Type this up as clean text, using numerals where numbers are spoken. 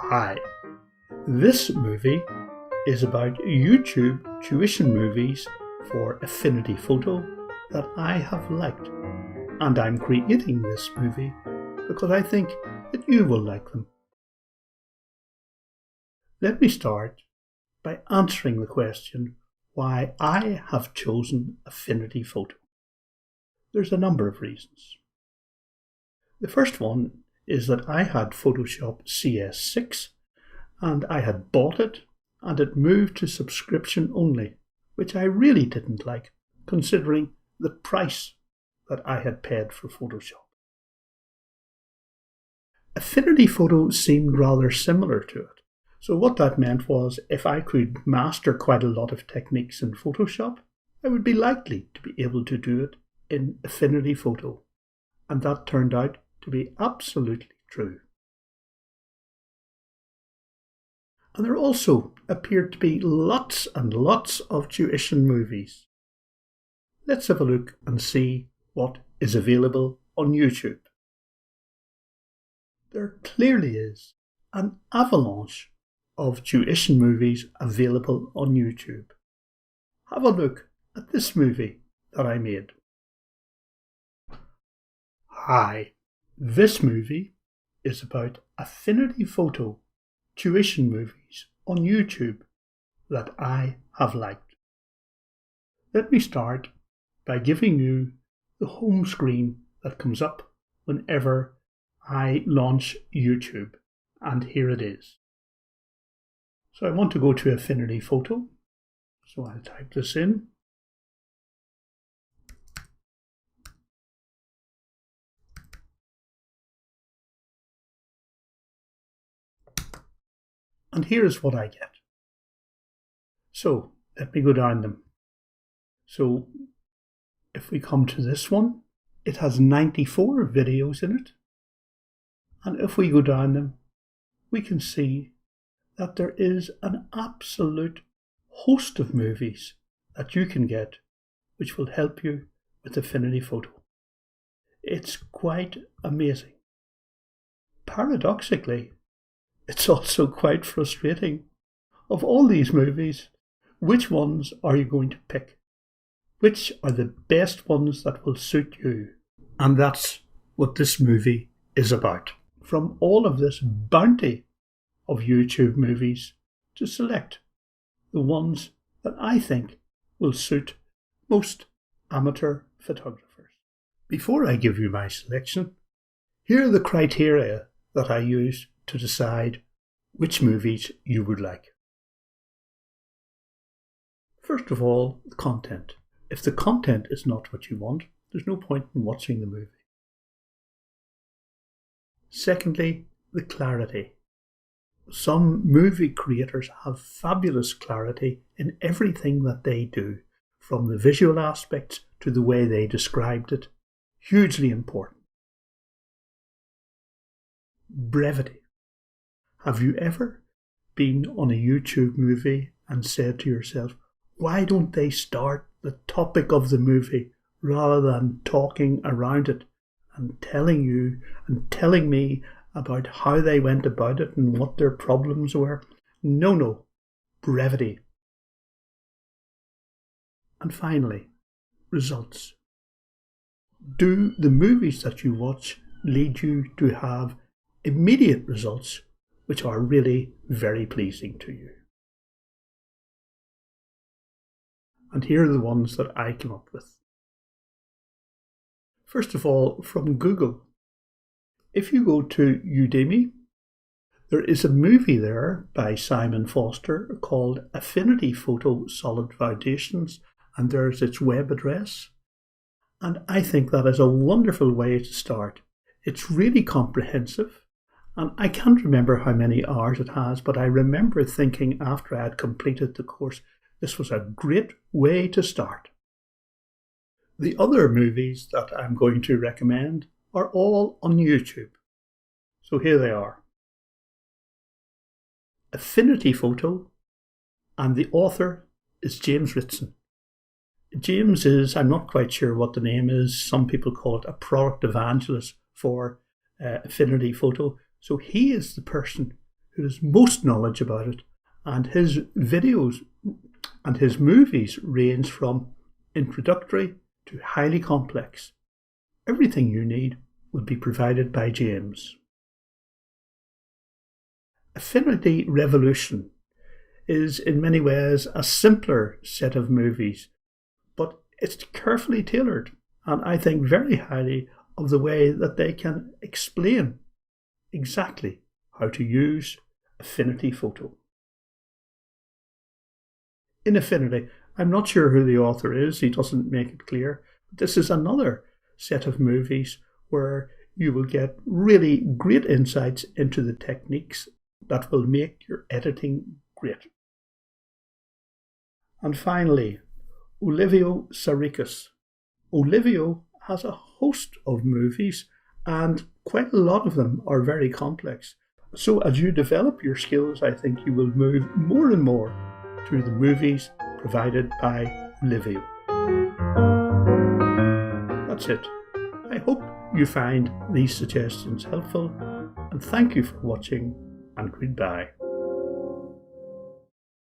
Hi. This movie is about YouTube tuition movies for Affinity Photo that I have liked, and I'm creating this movie because I think that you will like them. Let me start by answering the question why I have chosen Affinity Photo. There's a number of reasons. The first one is that I had Photoshop CS6 and I had bought it and it moved to subscription only, which I really didn't like considering the price that I had paid for Photoshop. Affinity Photo seemed rather similar to it. So what that meant was if I could master quite a lot of techniques in Photoshop, I would be likely to be able to do it in Affinity Photo. And that turned out to be absolutely true. And there also appeared to be lots and lots of tuition movies. Let's have a look and see what is available on YouTube. There clearly is an avalanche of tuition movies available on YouTube. Have a look at this movie that I made. Hi, this movie is about Affinity Photo tuition movies on YouTube that I have liked. Let me start by giving you the home screen that comes up whenever I launch YouTube, and here it is. So I want to go to Affinity Photo, so I'll type this in. And here's what I get. So let me go down them. So if we come to this one, it has 94 videos in it. And if we go down them, we can see that there is an absolute host of movies that you can get which will help you with Affinity Photo. It's quite amazing. Paradoxically, it's also quite frustrating. Of all these movies, which ones are you going to pick? Which are the best ones that will suit you? And that's what this movie is about. From all of this bounty of YouTube movies to select the ones that I think will suit most amateur photographers. Before I give you my selection, here are the criteria that I used to decide which movies you would like. First of all, the content. If the content is not what you want, there's no point in watching the movie. Secondly, the clarity. Some movie creators have fabulous clarity in everything that they do, from the visual aspects to the way they described it. Hugely important. Brevity. Have you ever been on a YouTube movie and said to yourself, why don't they start the topic of the movie rather than talking around it and telling you and telling me about how they went about it and what their problems were? No. Brevity. And finally, results. Do the movies that you watch lead you to have immediate results which are really very pleasing to you? And here are the ones that I came up with. First of all, from Google. If you go to Udemy, there is a movie there by Simon Foster called Affinity Photo Solid Foundations, and there's its web address. And I think that is a wonderful way to start. It's really comprehensive, and I can't remember how many hours it has, but I remember thinking after I had completed the course, this was a great way to start. The other movies that I'm going to recommend are all on YouTube. So here they are. Affinity Photo, and the author is James Ritson. James is, I'm not quite sure what the name is, some people call it a product evangelist for Affinity Photo. So he is the person who has most knowledge about it, and his videos and his movies range from introductory to highly complex. Everything you need will be provided by James. Affinity Revolution is in many ways a simpler set of movies, but it's carefully tailored, and I think very highly of the way that they can explain exactly how to use Affinity Photo. In Affinity, I'm not sure who the author is, he doesn't make it clear, but this is another set of movies where you will get really great insights into the techniques that will make your editing great. And finally, Olivio Sarikis. Olivio has a host of movies, and quite a lot of them are very complex. So as you develop your skills, I think you will move more and more to the movies provided by Olivio. That's it. I hope you find these suggestions helpful, and thank you for watching, and goodbye.